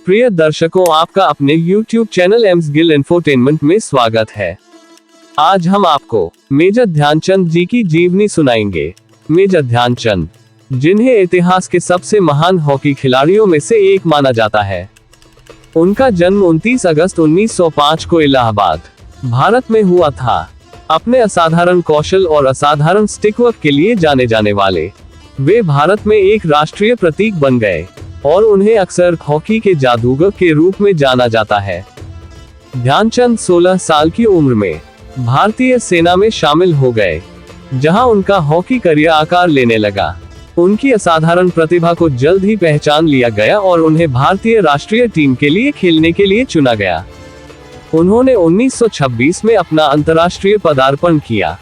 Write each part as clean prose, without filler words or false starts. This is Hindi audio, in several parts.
प्रिय दर्शकों, आपका अपने YouTube channel AIIMS Gill infotainment में स्वागत है। आज हम आपको मेजर ध्यानचंद जी की जीवनी सुनाएंगे। मेजर ध्यानचंद, जिन्हें इतिहास के सबसे महान हॉकी खिलाड़ियों में से एक माना जाता है। उनका जन्म 29 अगस्त 1905 को इलाहाबाद, भारत में हुआ था। अपने असाधारण कौशल और असाधारण स्टिकवर्क के लिए जाने जाने वाले वे भारत में एक राष्ट्रीय प्रतीक बन गए और उन्हें अक्सर हॉकी के जादूगर के रूप में जाना जाता है। ध्यानचंद 16 साल की उम्र में भारतीय सेना में शामिल हो गए, जहां उनका हॉकी करियर आकार लेने लगा। उनकी असाधारण प्रतिभा को जल्द ही पहचान लिया गया और उन्हें भारतीय राष्ट्रीय टीम के लिए खेलने के लिए चुना गया। उन्होंने 1926 में अपना अंतर्राष्ट्रीय पदार्पण किया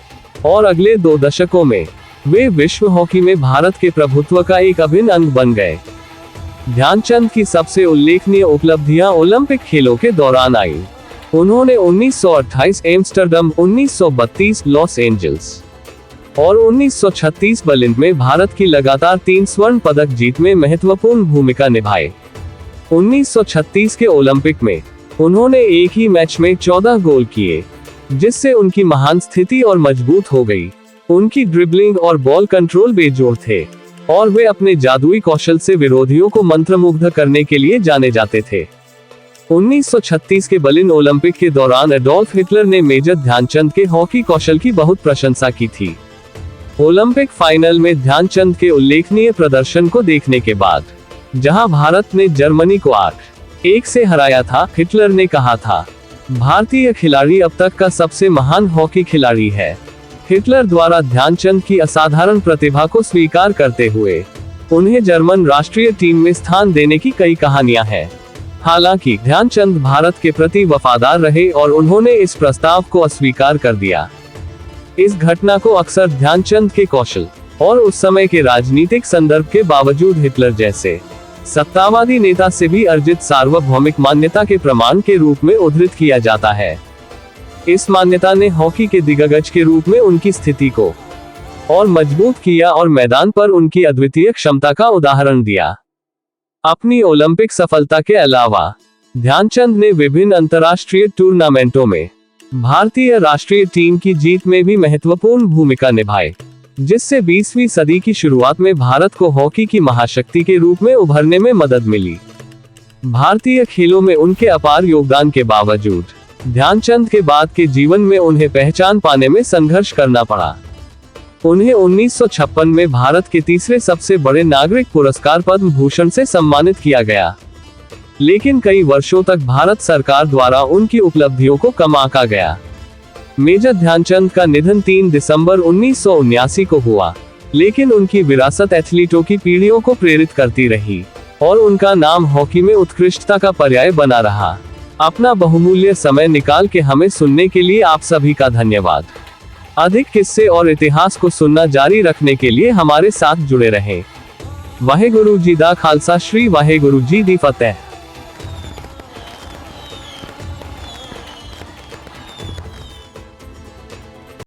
और अगले 2 दशकों में वे विश्व हॉकी में भारत के प्रभुत्व का एक अभिन्न अंग बन गए। ध्यानचंद की सबसे उल्लेखनीय उपलब्धियां ओलंपिक खेलों के दौरान आई। उन्होंने 1928 एम्स्टर्डम, 1932 लॉस एंजल्स और 1936 बर्लिन में भारत की लगातार 3 स्वर्ण पदक जीत में महत्वपूर्ण भूमिका निभाई। 1936 के ओलंपिक में उन्होंने एक ही मैच में 14 गोल किए, जिससे उनकी महान स्थिति और मजबूत हो गई। उनकी ड्रिबलिंग और बॉल कंट्रोल बेजोड़ थे और वे अपने जादुई कौशल से विरोधियों को मंत्रमुग्ध करने के लिए जाने जाते थे। 1936 के बर्लिन ओलंपिक के दौरान एडोल्फ हिटलर ने मेजर ध्यानचंद के हॉकी कौशल की बहुत प्रशंसा की थी। ओलंपिक फाइनल में ध्यानचंद के उल्लेखनीय प्रदर्शन को देखने के बाद, जहां भारत ने जर्मनी को 8-1 से हराया था, हिटलर ने कहा था, भारतीय खिलाड़ी अब तक का सबसे महान हॉकी खिलाड़ी है। हिटलर द्वारा ध्यानचंद की असाधारण प्रतिभा को स्वीकार करते हुए उन्हें जर्मन राष्ट्रीय टीम में स्थान देने की कई कहानियां हैं। हालांकि ध्यानचंद भारत के प्रति वफादार रहे और उन्होंने इस प्रस्ताव को अस्वीकार कर दिया। इस घटना को अक्सर ध्यानचंद के कौशल और उस समय के राजनीतिक संदर्भ के बावजूद हिटलर जैसे सत्तावादी नेता से भी अर्जित सार्वभौमिक मान्यता के प्रमाण के रूप में उद्धृत किया जाता है। इस मान्यता ने हॉकी के दिग्गज के रूप में उनकी स्थिति को और मजबूत किया और मैदान पर उनकी अद्वितीय क्षमता का उदाहरण दिया। अपनी ओलंपिक सफलता के अलावा ध्यानचंद ने विभिन्न अंतर्राष्ट्रीय टूर्नामेंटों में भारतीय राष्ट्रीय टीम की जीत में भी महत्वपूर्ण भूमिका निभाई, जिससे 20वीं सदी की शुरुआत में भारत को हॉकी की महाशक्ति के रूप में उभरने में मदद मिली। भारतीय खेलों में उनके अपार योगदान के बावजूद ध्यानचंद के बाद के जीवन में उन्हें पहचान पाने में संघर्ष करना पड़ा। उन्हें 1956 में भारत के तीसरे सबसे बड़े नागरिक पुरस्कार पद्म भूषण से सम्मानित किया गया, लेकिन कई वर्षों तक भारत सरकार द्वारा उनकी उपलब्धियों को कम आंका गया। मेजर ध्यानचंद का निधन 3 दिसंबर 1979 को हुआ, लेकिन उनकी विरासत एथलीटों की पीढ़ियों को प्रेरित करती रही और उनका नाम हॉकी में उत्कृष्टता का पर्याय बना रहा। अपना बहुमूल्य समय निकाल के हमें सुनने के लिए आप सभी का धन्यवाद। अधिक किस्से और इतिहास को सुनना जारी रखने के लिए हमारे साथ जुड़े रहें। वाहेगुरु जी दा खालसा, श्री वाहेगुरु जी दी फतेह।